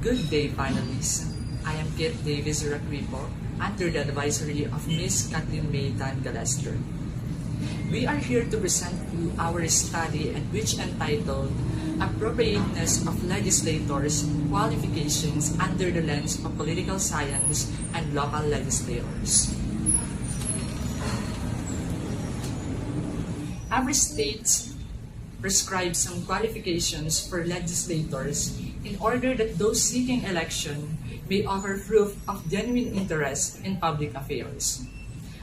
Good day, panelists. I am Kit Davis Raquipo, under the advisory of Ms. Kathleen Maytan Galester. We are here to present you our study and which entitled Appropriateness of Legislators' Qualifications under the Lens of Political Science and Local Legislators. Every state prescribes some qualifications for legislators in order that those seeking election may offer proof of genuine interest in public affairs.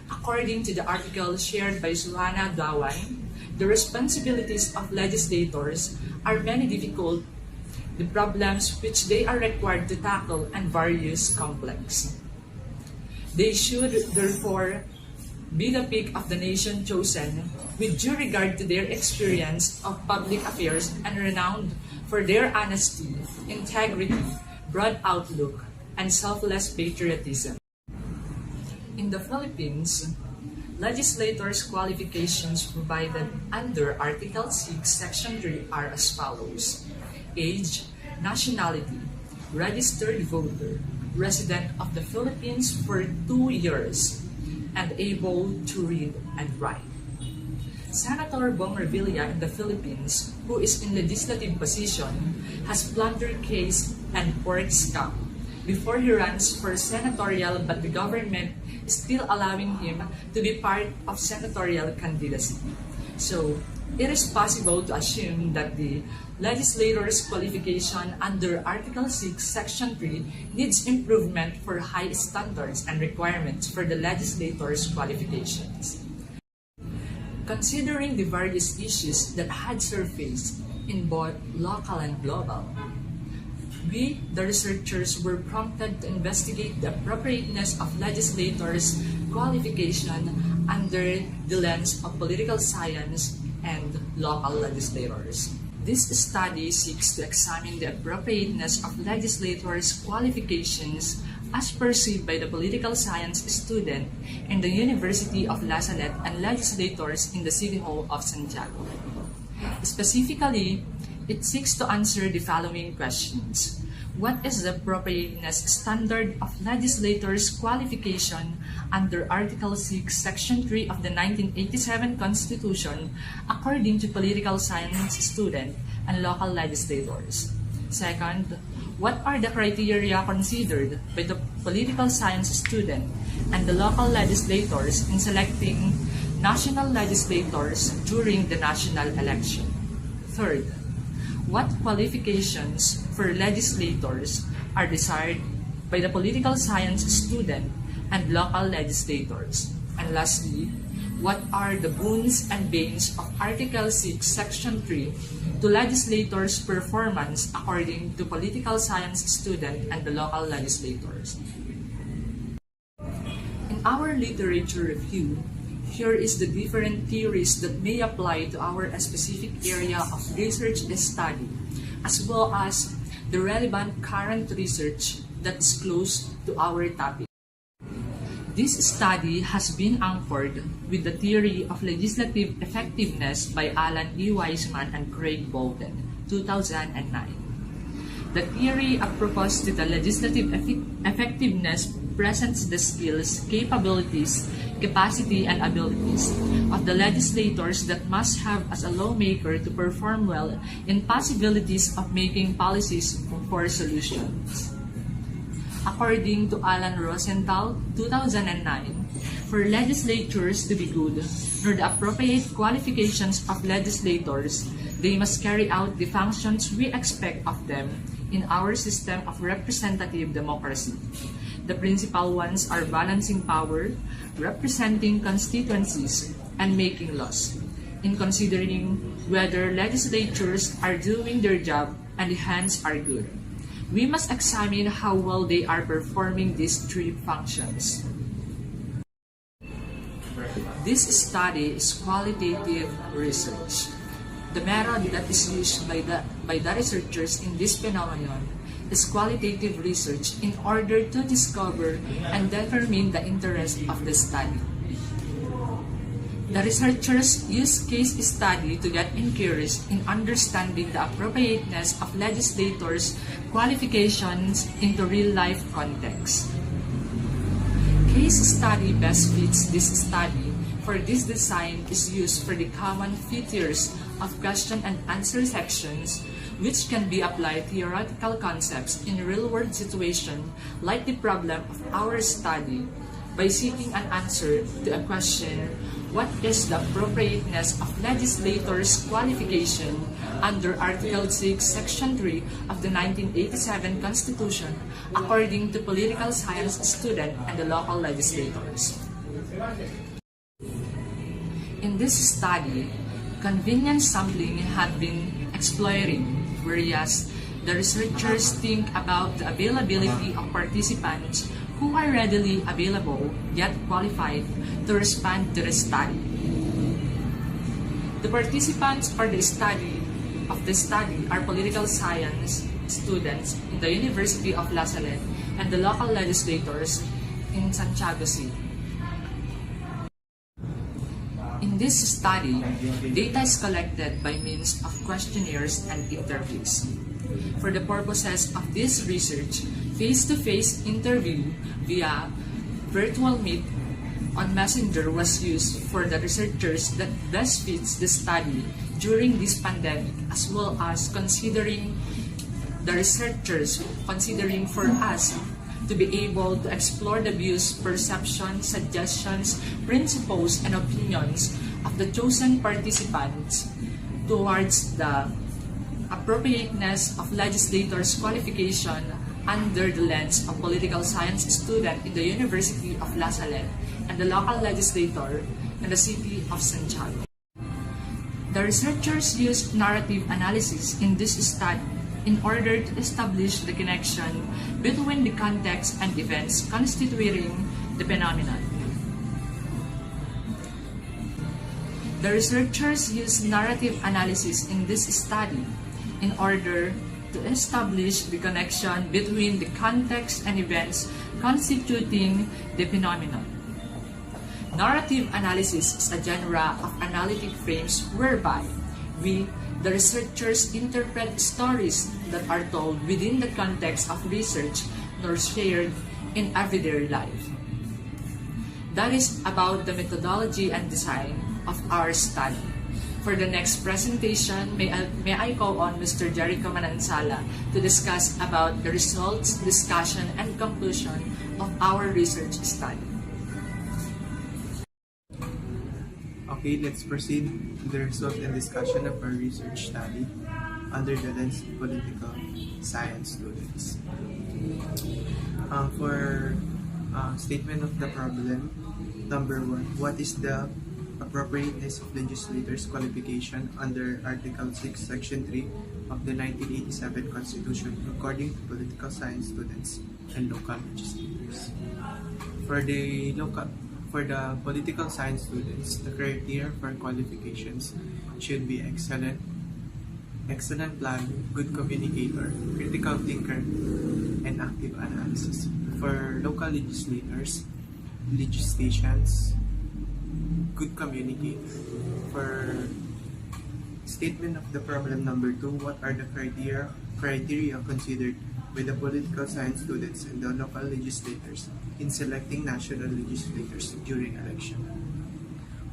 According to the article shared by Suhana Dawan, the responsibilities of legislators are many difficult, the problems which they are required to tackle and various complex. They should therefore be the pick of the nation chosen with due regard to their experience of public affairs and renowned for their honesty, integrity, broad outlook, and selfless patriotism. In the Philippines, legislators' qualifications provided under Article 6, Section 3 are as follows: age, nationality, registered voter, resident of the Philippines for 2 years, and able to read and write. Senator Bong Revilla in the Philippines, who is in legislative position, has plundered case and pork scam before he runs for senatorial, but the government is still allowing him to be part of senatorial candidacy. So, it is possible to assume that the legislator's qualification under Article 6, Section 3 needs improvement for high standards and requirements for the legislator's qualifications. Considering the various issues that had surfaced in both local and global, we, the researchers, were prompted to investigate the appropriateness of legislators' qualification under the lens of political science and local legislators. This study seeks to examine the appropriateness of legislators' qualifications as perceived by the political science student in the University of La Salle and legislators in the City Hall of Santiago. Specifically, it seeks to answer the following questions. What is the appropriateness standard of legislators' qualification under Article 6, Section 3 of the 1987 Constitution according to political science student and local legislators? Second, what are the criteria considered by the political science student and the local legislators in selecting national legislators during the national election? Third, what qualifications for legislators are desired by the political science student and local legislators? And lastly, what are the boons and banes of Article 6, Section 3 to legislators' performance according to political science student and the local legislators? In our literature review, here is the different theories that may apply to our specific area of research study, as well as the relevant current research that is close to our topic. This study has been anchored with the theory of legislative effectiveness by Alan E. Weisman and Craig Bolton, 2009. The theory apropos to the legislative effectiveness presents the skills, capabilities, capacity, and abilities of the legislators that must have as a lawmaker to perform well in possibilities of making policies for solutions. According to Alan Rosenthal, 2009, for legislatures to be good, nor the appropriate qualifications of legislators, they must carry out the functions we expect of them in our system of representative democracy. The principal ones are balancing power, representing constituencies, and making laws. In considering whether legislatures are doing their job and the hands are good, we must examine how well they are performing these three functions. This study is qualitative research. The method that is used by the researchers in this phenomenon is qualitative research in order to discover and determine the interest of the study. The researchers use case study to get encouraged in understanding the appropriateness of legislators' qualifications into real-life context. Case study best fits this study, for this design is used for the common features of question and answer sections, which can be applied theoretical concepts in real-world situations like the problem of our study. By seeking an answer to a question, what is the appropriateness of legislators' qualification under Article 6, Section 3 of the 1987 Constitution, according to political science student and the local legislators? In this study, convenience sampling had been exploited, whereas the researchers think about the availability of participants who are readily available yet qualified to respond to the study. The participants for the study are political science students in the University of La Salle and the local legislators in Santiago City. In this study, data is collected by means of questionnaires and interviews. For the purposes of this research, face-to-face interview via virtual meet on Messenger was used for the researchers that best fits the study during this pandemic, as well as considering for us to be able to explore the views, perceptions, suggestions, principles, and opinions of the chosen participants towards the appropriateness of legislators' qualification under the lens of political science student in the University of La Salle and the local legislator in the city of Santiago. The researchers used narrative analysis in this study in order to establish the connection between the context and events constituting the phenomenon. The researchers used narrative analysis in this study in order to establish the connection between the context and events constituting the phenomenon. Narrative analysis is a genre of analytic frames whereby we, the researchers, interpret stories that are told within the context of research nor shared in everyday life. That is about the methodology and design of our study. For the next presentation, may I call on Mr. Jericho to discuss about the results, discussion, and conclusion of our research study. Okay, let's proceed to the result and discussion of our research study under the lens of political science students. For statement of the problem, number 1, what is the appropriateness of legislators' qualification under Article 6, Section 3 of the 1987 Constitution according to political science students and local legislators? For the political science students, the criteria for qualifications should be excellent planner, good communicator, critical thinker, and active analysis. For local legislations, good communicator. For statement of the problem number 2, what are the criteria considered by the political science students and the local legislators in selecting national legislators during election?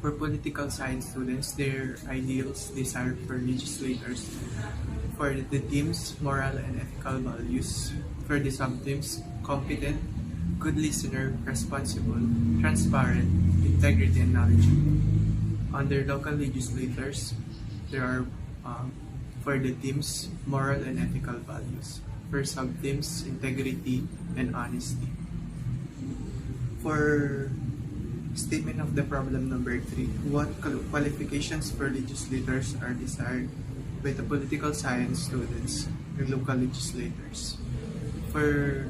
For political science students, their ideals desired for legislators. For the teams, moral and ethical values. For the sub-teams, competent, good listener, responsible, transparent, integrity, and knowledgeable. Under local legislators, there are for the teams, moral and ethical values. For sub-teams, integrity and honesty. For statement of the problem number 3, what qualifications for legislators are desired by the political science students and local legislators? For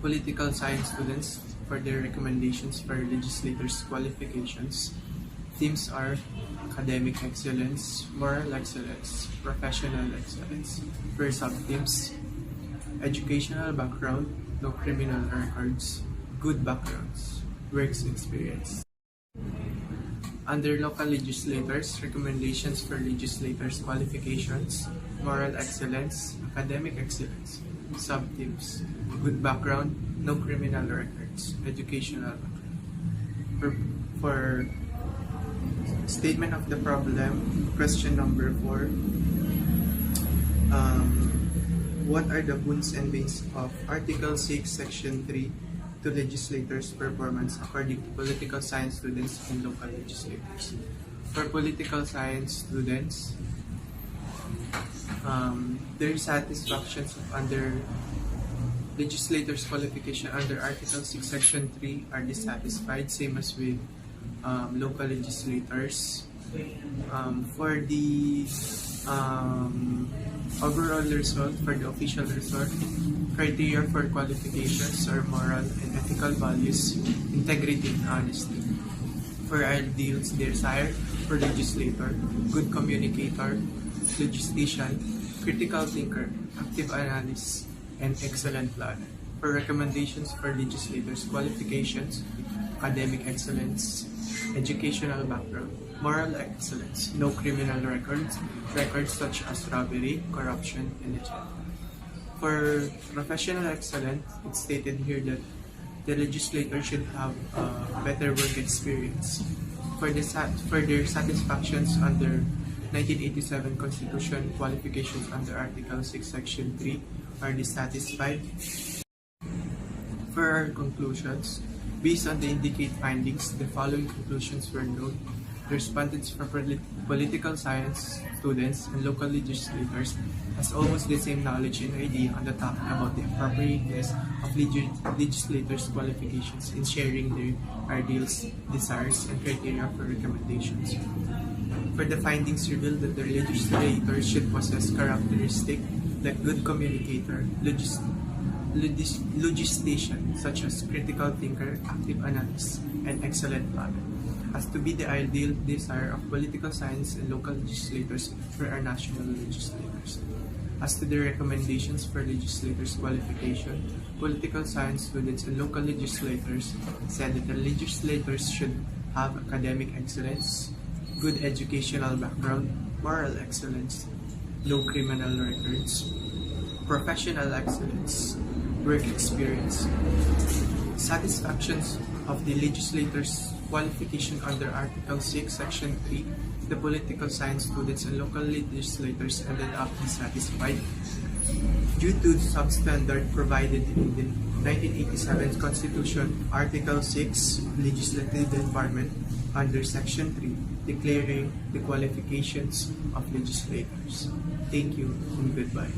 political science students, for their recommendations for legislators' qualifications, themes are academic excellence, moral excellence, professional excellence. For sub-themes, educational background, no criminal records, good backgrounds, works experience. Under local legislators, recommendations for legislators' qualifications, moral excellence, academic excellence, sub-tips, good background, no criminal records, educational background. For statement of the problem, question number 4. What are the boons and bans of Article 6, Section 3 to legislators' performance according to political science students and local legislators? For political science students, their satisfactions under legislators' qualification under Article 6, Section 3 are dissatisfied, same as with local legislators. For the overall result, for the official result, criteria for qualifications are moral and ethical values, integrity and honesty. For ideals, desire for legislator, good communicator, logistician, critical thinker, active analyst, and excellent planner. For recommendations for legislators, qualifications, academic excellence, educational background, moral excellence, no criminal records, records such as robbery, corruption, and etc. For professional excellence, it's stated here that the legislator should have a better work experience. For their satisfactions under 1987 Constitution, qualifications under Article 6, Section 3 are dissatisfied. For our conclusions, based on the indicate findings, the following conclusions were known. The respondents for political science students and local legislators has almost the same knowledge and idea on the topic about the appropriateness of legislators' qualifications in sharing their ideals, desires, and criteria for recommendations. For the findings revealed that the legislators should possess characteristics like good communicator, logistician, such as critical thinker, active analyst, and excellent planner, as to be the ideal desire of political science and local legislators for our national legislators. As to the recommendations for legislators' qualification, political science students and local legislators said that the legislators should have academic excellence, good educational background, moral excellence, no criminal records, professional excellence, work experience. Satisfactions of the legislators' qualification under Article 6, Section 3, the political science students and local legislators ended up dissatisfied due to the substandard provided in the 1987 Constitution, Article 6, Legislative Department, under Section 3, declaring the qualifications of legislators. Thank you and goodbye.